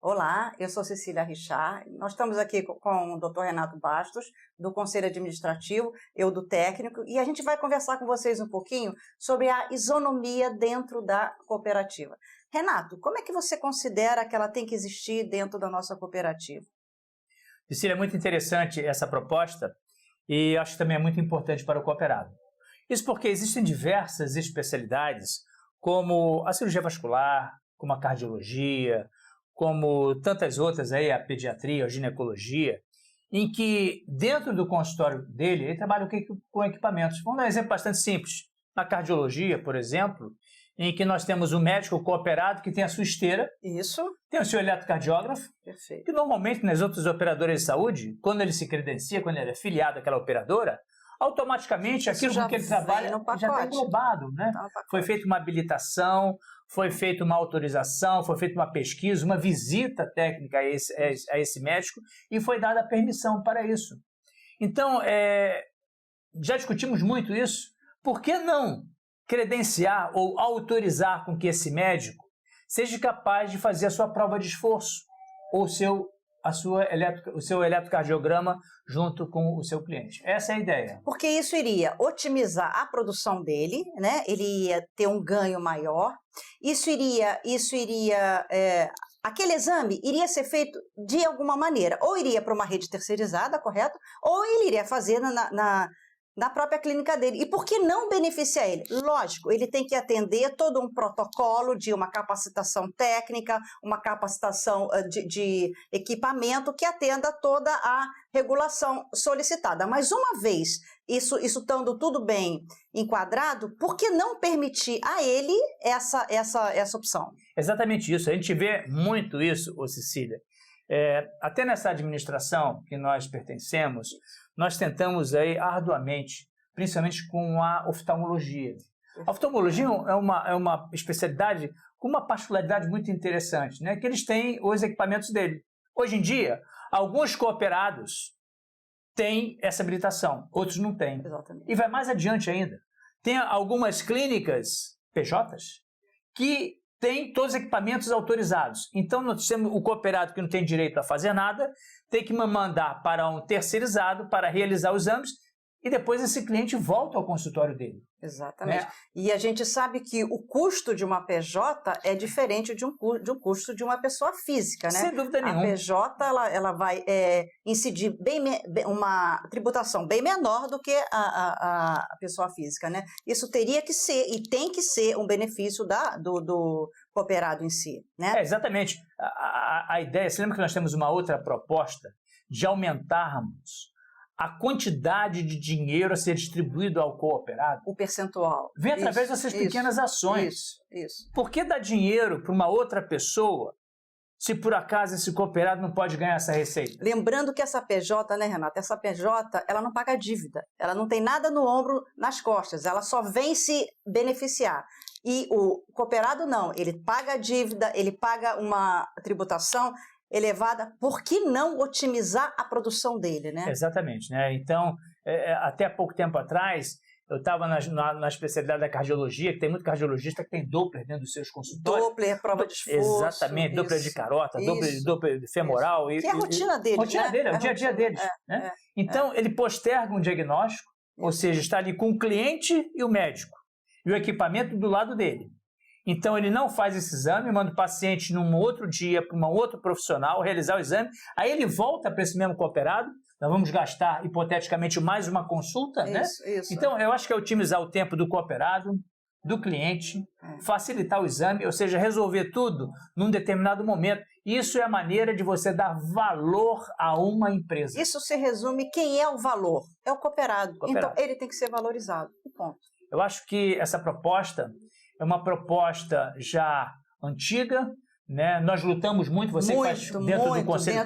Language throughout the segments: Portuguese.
Olá, eu sou Cecília Richard. Nós estamos aqui com o Dr. Renato Bastos, do Conselho Administrativo, eu do técnico, e a gente vai conversar com vocês um pouquinho sobre a isonomia dentro da cooperativa. Renato, como é que você considera que ela tem que existir dentro da nossa cooperativa? Cecília, é muito interessante essa proposta e acho que também é muito importante para o cooperado. Isso porque existem diversas especialidades, como a cirurgia vascular, como a cardiologia, como tantas outras aí, a pediatria, a ginecologia, em que dentro do consultório dele, ele trabalha com equipamentos. Vamos dar um exemplo bastante simples. Na cardiologia, por exemplo, em que nós temos um médico cooperado que tem a sua esteira, Isso. tem o seu eletrocardiógrafo, Perfeito. que normalmente nas outras operadoras de saúde, quando ele se credencia, quando ele é filiado àquela operadora, automaticamente aquilo com que ele trabalha já está englobado, né? Foi feita uma habilitação, foi feita uma autorização, foi feita uma pesquisa, uma visita técnica a esse médico e foi dada a permissão para isso. Então, já discutimos muito isso. Por que não credenciar ou autorizar com que esse médico seja capaz de fazer a sua prova de esforço ou o seu eletrocardiograma junto com o seu cliente? Essa é a ideia. Porque isso iria otimizar a produção dele, né? Ele ia ter um ganho maior. Aquele exame iria ser feito de alguma maneira. Ou iria para uma rede terceirizada, correto? Ou ele iria fazer na própria clínica dele. E por que não beneficiar ele? Lógico, ele tem que atender todo um protocolo de uma capacitação técnica, uma capacitação de equipamento que atenda toda a regulação solicitada. Mas uma vez isso estando tudo bem enquadrado, por que não permitir a ele essa opção? Exatamente isso. A gente vê muito isso, Cecília. Até nessa administração que nós pertencemos, nós tentamos aí arduamente, principalmente com a oftalmologia. A oftalmologia é uma especialidade com uma particularidade muito interessante, né? Que eles têm os equipamentos dele. Hoje em dia, alguns cooperados têm essa habilitação, outros não têm. Exatamente. E vai mais adiante ainda. Tem algumas clínicas PJs que tem todos os equipamentos autorizados. Então, nós temos o cooperado que não tem direito a fazer nada, tem que mandar para um terceirizado para realizar os exames e depois esse cliente volta ao consultório dele. Exatamente. Né? E a gente sabe que o custo de uma PJ é diferente de um custo de uma pessoa física, né? Sem dúvida nenhuma. A PJ ela vai incidir uma tributação bem menor do que a pessoa física, né? Isso teria que ser e tem que ser um benefício do cooperado em si, né? Exatamente. A ideia, você lembra que nós temos uma outra proposta de aumentarmos a quantidade de dinheiro a ser distribuído ao cooperado? O percentual. Vem através dessas pequenas ações. Isso. Por que dar dinheiro para uma outra pessoa se por acaso esse cooperado não pode ganhar essa receita? Lembrando que essa PJ, né, Renata? Essa PJ, ela não paga dívida. Ela não tem nada no ombro, nas costas. Ela só vem se beneficiar. E o cooperado não. Ele paga a dívida, ele paga uma tributação elevada, por que não otimizar a produção dele, né? Exatamente, né? Então, até pouco tempo atrás, eu estava na especialidade da cardiologia, que tem muito cardiologista que tem Doppler dentro dos seus consultórios. Doppler, prova de esforço. Exatamente, Doppler de carota, Doppler femoral. Que é a rotina deles, rotina dele, é o dia a dia deles. Né? Então, ele posterga um diagnóstico, ou seja, está ali com o cliente e o médico, e o equipamento do lado dele. Então, ele não faz esse exame, manda o paciente num outro dia para um outro profissional realizar o exame, aí ele volta para esse mesmo cooperado, nós vamos gastar, hipoteticamente, mais uma consulta, né? Isso. Então, eu acho que é otimizar o tempo do cooperado, do cliente, facilitar o exame, ou seja, resolver tudo num determinado momento. Isso é a maneira de você dar valor a uma empresa. Isso se resume, quem é o valor? É o cooperado. Então, ele tem que ser valorizado. Ponto. Eu acho que essa proposta é uma proposta já antiga, né? Nós lutamos muito, você faz dentro do Conselho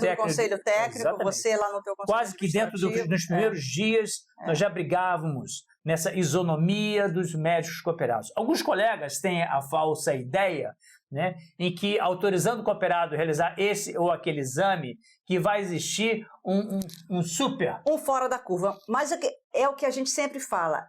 Técnico. Exatamente. Você lá no teu Conselho Quase que dentro dos primeiros dias, nós já brigávamos nessa isonomia dos médicos cooperados. Alguns colegas têm a falsa ideia, né, em que, autorizando o cooperado a realizar esse ou aquele exame, que vai existir um super... Um fora da curva. Mas é o que a gente sempre fala.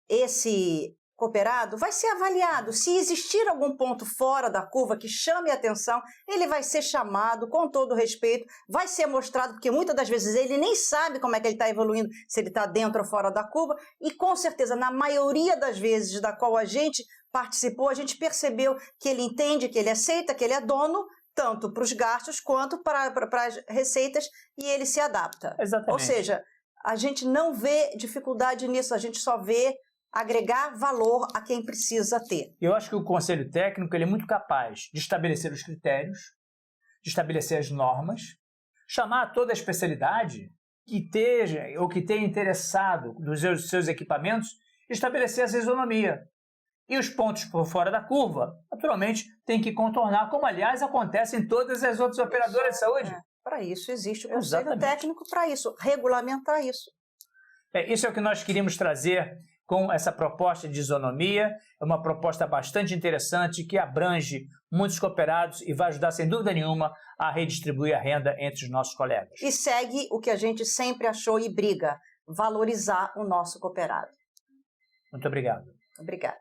Esse cooperado vai ser avaliado. Se existir algum ponto fora da curva que chame a atenção, ele vai ser chamado com todo respeito, vai ser mostrado, porque muitas das vezes ele nem sabe como é que ele está evoluindo, se ele está dentro ou fora da curva, e com certeza, na maioria das vezes da qual a gente participou, a gente percebeu que ele entende, que ele aceita, que ele é dono, tanto para os gastos quanto para as receitas, e ele se adapta. Exatamente. Ou seja, a gente não vê dificuldade nisso, a gente só vê agregar valor a quem precisa ter. Eu acho que o Conselho Técnico ele é muito capaz de estabelecer os critérios, de estabelecer as normas, chamar toda a especialidade que esteja ou que tenha interessado nos seus equipamentos, estabelecer essa isonomia. E os pontos por fora da curva, naturalmente, tem que contornar, como, aliás, acontece em todas as outras operadoras de saúde. Para isso existe o Conselho Técnico, para isso, regulamentar isso. Isso é o que nós queríamos trazer com essa proposta de isonomia. É uma proposta bastante interessante que abrange muitos cooperados e vai ajudar, sem dúvida nenhuma, a redistribuir a renda entre os nossos colegas. E segue o que a gente sempre achou e briga, valorizar o nosso cooperado. Muito obrigado. Obrigada.